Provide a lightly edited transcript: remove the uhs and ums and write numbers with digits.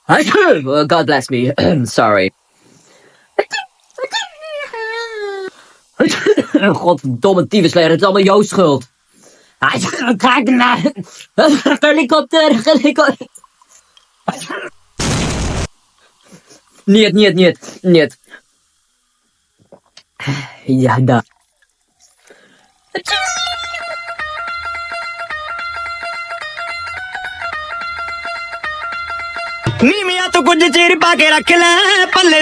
God bless me. Sorry. Godverdomme tyfusleer, het is allemaal jouw schuld. Kijk naar. Helikopter. Niet. Ja, da. ਨੀ ਮੀਆਂ ਤੂੰ ਕੁਝ ਚਿਰ ਪਾ ਕੇ ਰੱਖ ਲੈ ਪੱਲੇ